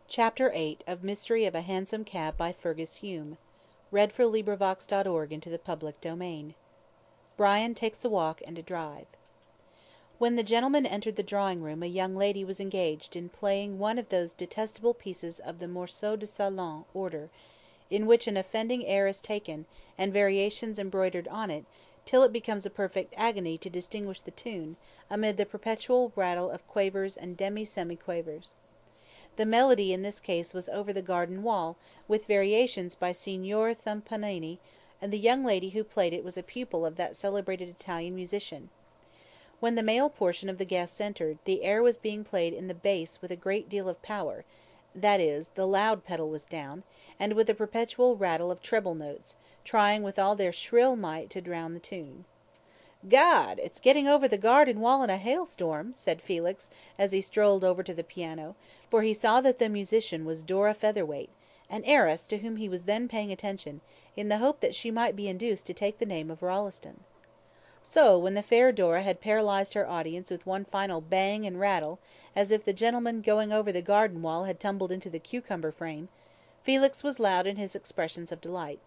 Chapter 8 of Mystery of a Hansom Cab by Fergus Hume. Into the public domain. Brian takes a walk and a drive. When the gentlemen entered the drawing-room a young lady was engaged in playing one of those detestable pieces of the morceau de salon order, in which an offending air is taken, and variations embroidered on it, till it becomes a perfect agony to distinguish the tune, amid the perpetual rattle of quavers and demi-semi-quavers. The melody in this case was Over the Garden Wall, with variations by Signor Thumpanini, and the young lady who played it was a pupil of that celebrated Italian musician. When the male portion of the guests entered, the air was being played in the bass with a great deal of power, that is, the loud pedal was down, and with a perpetual rattle of treble notes, trying with all their shrill might to drown the tune. "Gad, it's getting over the garden wall in a hailstorm," said Felix, as he strolled over to the piano, for he saw that the musician was Dora Featherweight, an heiress to whom he was then paying attention, in the hope that she might be induced to take the name of Rolleston. So, when the fair Dora had paralysed her audience with one final bang and rattle, as if the gentleman going over the garden wall had tumbled into the cucumber frame, Felix was loud in his expressions of delight.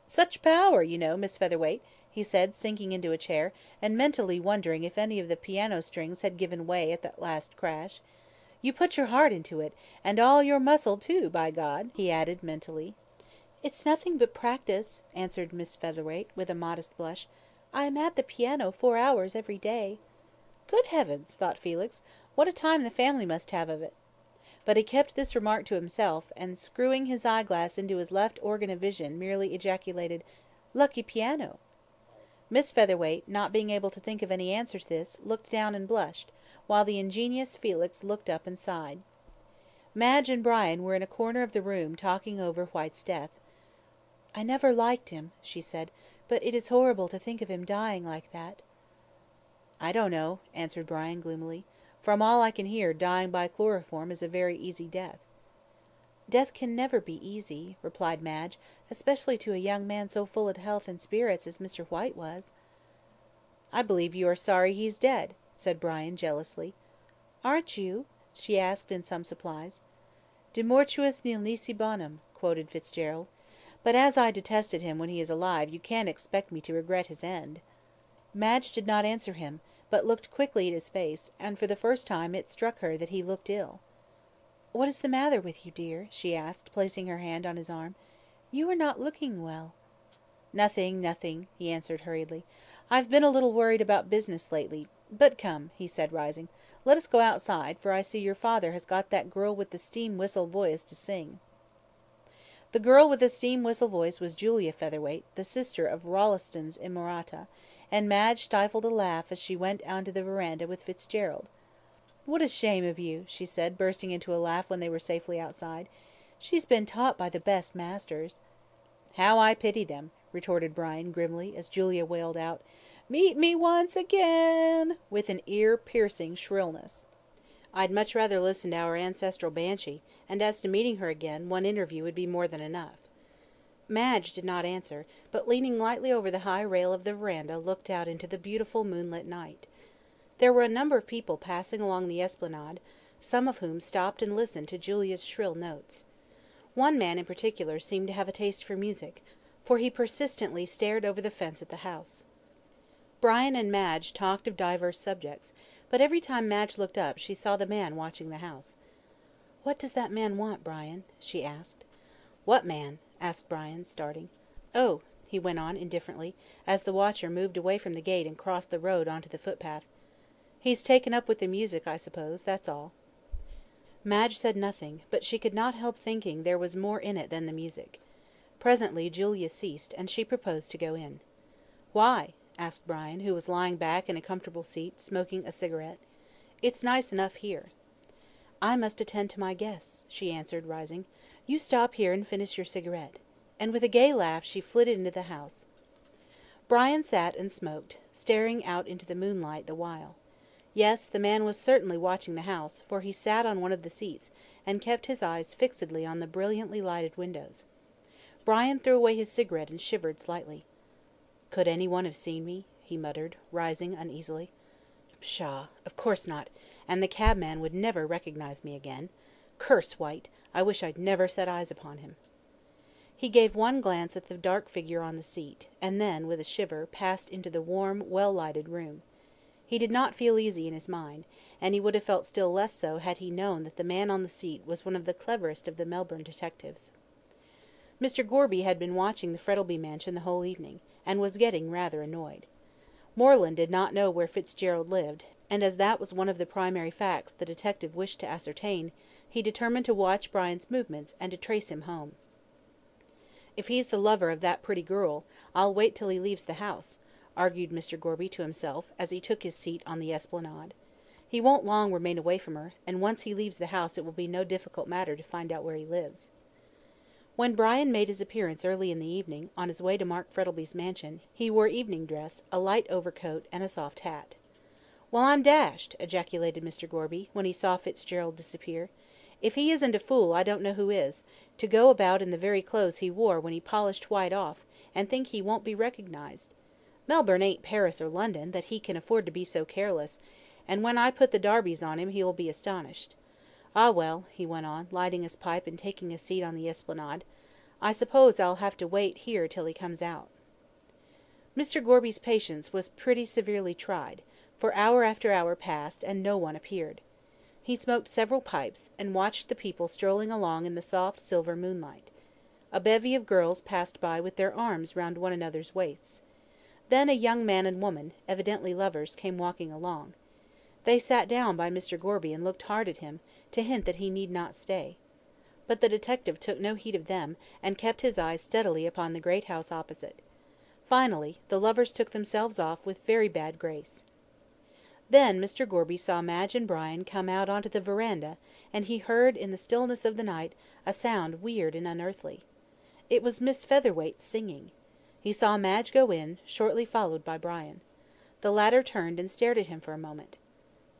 "Such power, you know, Miss Featherweight," he said, sinking into a chair, and mentally wondering if any of the piano strings had given way at that last crash. "You put your heart into it, and all your muscle too, by God," he added, mentally. "It's nothing but practice," answered Miss Featherweight, with a modest blush. "I am at the piano 4 hours every day." "Good heavens!" thought Felix, "what a time the family must have of it!" But he kept this remark to himself, and screwing his eyeglass into his left organ of vision, merely ejaculated, "Lucky piano!" Miss Featherweight, not being able to think of any answer to this, looked down and blushed, while the ingenious Felix looked up and sighed. Madge and Brian were in a corner of the room, talking over Whyte's death. "I never liked him," she said, "but it is horrible to think of him dying like that." "I don't know," answered Brian, gloomily. "From all I can hear, dying by chloroform is a very easy death." "Death can never be easy," replied Madge, "especially to a young man so full of health and spirits as Mr. Whyte was." "I believe you are sorry he's dead," said Brian, jealously. "Aren't you?" she asked in some surprise. "De mortuis nil nisi bonum," quoted Fitzgerald. "But as I detested him when he is alive you can't expect me to regret his end." Madge did not answer him, but looked quickly at his face, and for the first time it struck her that he looked ill. "What is the matter with you, dear?" she asked, placing her hand on his arm. "You are not looking well." "Nothing, nothing," he answered hurriedly. "I've been a little worried about business lately. But come," he said, rising, "let us go outside, for I see your father has got that girl with the steam whistle voice to sing." The girl with the steam whistle voice was Julia Featherweight, the sister of Rolleston's inamorata, and Madge stifled a laugh as she went on to the verandah with Fitzgerald. "What a shame of you," she said, bursting into a laugh when they were safely outside. "She's been taught by the best masters." "How I pity them," retorted Brian, grimly, as Julia wailed out, "Meet me once again," with an ear-piercing shrillness. "I'd much rather listen to our ancestral Banshee, and as to meeting her again, one interview would be more than enough." Madge did not answer, but leaning lightly over the high rail of the verandah looked out into the beautiful moonlit night. There were a number of people passing along the esplanade, some of whom stopped and listened to Julia's shrill notes. One man in particular seemed to have a taste for music, for he persistently stared over the fence at the house. Brian and Madge talked of divers subjects, but every time Madge looked up she saw the man watching the house. "What does that man want, Brian?" she asked. "What man?" asked Brian, starting. "Oh," he went on, indifferently, as the watcher moved away from the gate and crossed the road on to the footpath. "He's taken up with the music, I suppose, that's all." Madge said nothing, but she could not help thinking there was more in it than the music. Presently Julia ceased, and she proposed to go in. "Why?" asked Brian, who was lying back in a comfortable seat, smoking a cigarette. "It's nice enough here." "I must attend to my guests," she answered, rising. "You stop here and finish your cigarette." And with a gay laugh she flitted into the house. Brian sat and smoked, staring out into the moonlight the while. Yes, the man was certainly watching the house, for he sat on one of the seats, and kept his eyes fixedly on the brilliantly lighted windows. Brian threw away his cigarette and shivered slightly. "Could any one have seen me?" he muttered, rising uneasily. "Pshaw! Of course not, and the cabman would never recognise me again. Curse Whyte! I wish I'd never set eyes upon him." He gave one glance at the dark figure on the seat, and then, with a shiver, passed into the warm, well-lighted room. He did not feel easy in his mind, and he would have felt still less so had he known that the man on the seat was one of the cleverest of the Melbourne detectives. Mr. Gorby had been watching the Frettlby mansion the whole evening, and was getting rather annoyed. Moreland did not know where Fitzgerald lived, and as that was one of the primary facts the detective wished to ascertain, he determined to watch Brian's movements, and to trace him home. "If he's the lover of that pretty girl, I'll wait till he leaves the house," argued Mr. Gorby to himself, as he took his seat on the esplanade. "He won't long remain away from her, and once he leaves the house it will be no difficult matter to find out where he lives." When Brian made his appearance early in the evening, on his way to Mark Frettlby's mansion, he wore evening dress, a light overcoat, and a soft hat. "Well, I'm dashed!" ejaculated Mr. Gorby, when he saw Fitzgerald disappear. "If he isn't a fool, I don't know who is, to go about in the very clothes he wore when he polished Whyte off, and think he won't be recognised. Melbourne ain't Paris or London, that he can afford to be so careless, and when I put the darbies on him he will be astonished. Ah, well," he went on, lighting his pipe and taking a seat on the esplanade, "I suppose I'll have to wait here till he comes out." Mr. Gorby's patience was pretty severely tried, for hour after hour passed, and no one appeared. He smoked several pipes, and watched the people strolling along in the soft silver moonlight. A bevy of girls passed by with their arms round one another's waists. Then a young man and woman, evidently lovers, came walking along. They sat down by Mr. Gorby and looked hard at him, to hint that he need not stay. But the detective took no heed of them, and kept his eyes steadily upon the great house opposite. Finally, the lovers took themselves off with very bad grace. Then Mr. Gorby saw Madge and Brian come out onto the verandah, and he heard in the stillness of the night a sound weird and unearthly. It was Miss Featherweight singing. He saw Madge go in, shortly followed by Brian. The latter turned and stared at him for a moment.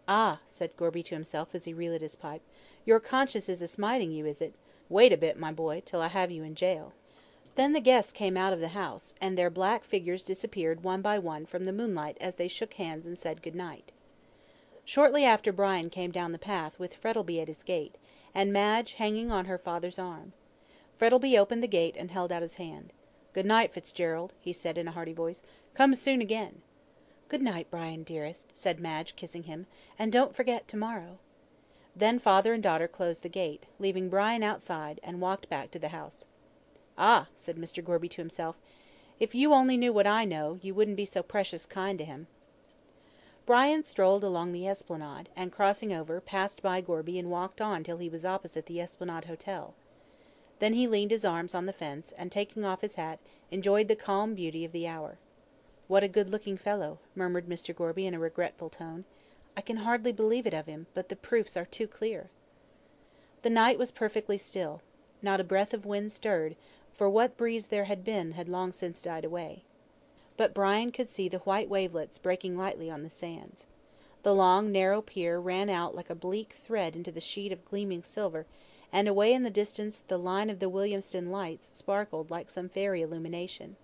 "Ah," said Gorby to himself as he relit his pipe, "your conscience is a-smiting you, is it? Wait a bit, my boy, till I have you in jail." Then the guests came out of the house, and their black figures disappeared one by one from the moonlight as they shook hands and said good night. Shortly after Brian came down the path with Frettlby at his gate, and Madge hanging on her father's arm. Frettlby opened the gate and held out his hand. "Good night, Fitzgerald," he said in a hearty voice. "Come soon again." "Good night, Brian, dearest," said Madge, kissing him, "and don't forget to-morrow." Then father and daughter closed the gate, leaving Brian outside, and walked back to the house. "Ah," said Mr. Gorby to himself, "if you only knew what I know, you wouldn't be so precious kind to him." Brian strolled along the esplanade, and crossing over, passed by Gorby and walked on till he was opposite the Esplanade Hotel. Then he leaned his arms on the fence, and taking off his hat, enjoyed the calm beauty of the hour. "What a good-looking fellow," murmured Mr. Gorby in a regretful tone. "I can hardly believe it of him, but the proofs are too clear." The night was perfectly still. Not a breath of wind stirred, for what breeze there had been had long since died away. But Brian could see the white wavelets breaking lightly on the sands. The long narrow pier ran out like a bleak thread into the sheet of gleaming silver, and away in the distance the line of the Williamstown lights sparkled like some fairy illumination.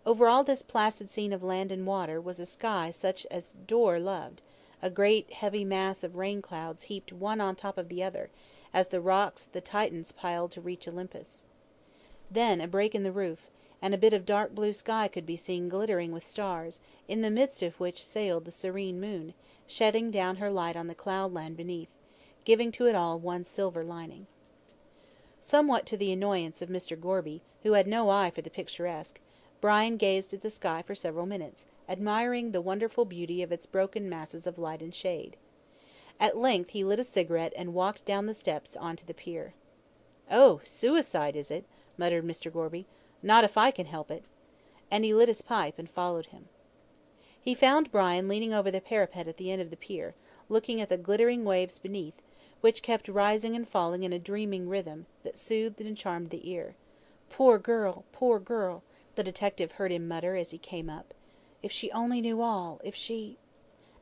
Over all this placid scene of land and water was a sky such as Dore loved, a great heavy mass of rain clouds heaped one on top of the other, as the rocks the Titans piled to reach Olympus. Then a break in the roof, and a bit of dark blue sky could be seen glittering with stars, in the midst of which sailed the serene moon, shedding down her light on the cloudland beneath, giving to it all one silver lining. Somewhat to the annoyance of Mr. Gorby, who had no eye for the picturesque, Brian gazed at the sky for several minutes, admiring the wonderful beauty of its broken masses of light and shade. At length he lit a cigarette and walked down the steps on to the pier. "Oh, suicide, is it?" muttered Mr. Gorby. "Not if I can help it." And he lit his pipe and followed him. He found Brian leaning over the parapet at the end of the pier, looking at the glittering waves beneath, which kept rising and falling in a dreaming rhythm, that soothed and charmed the ear. "Poor girl, poor girl," the detective heard him mutter as he came up. "If she only knew all, if she—"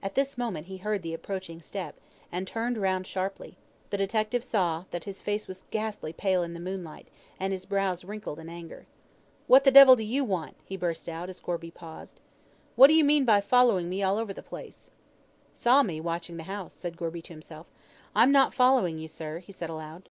At this moment he heard the approaching step, and turned round sharply. The detective saw that his face was ghastly pale in the moonlight, and his brows wrinkled in anger. "What the devil do you want?" he burst out, as Gorby paused. "What do you mean by following me all over the place?" "Saw me watching the house," said Gorby to himself. "I'm not following you, sir," he said aloud.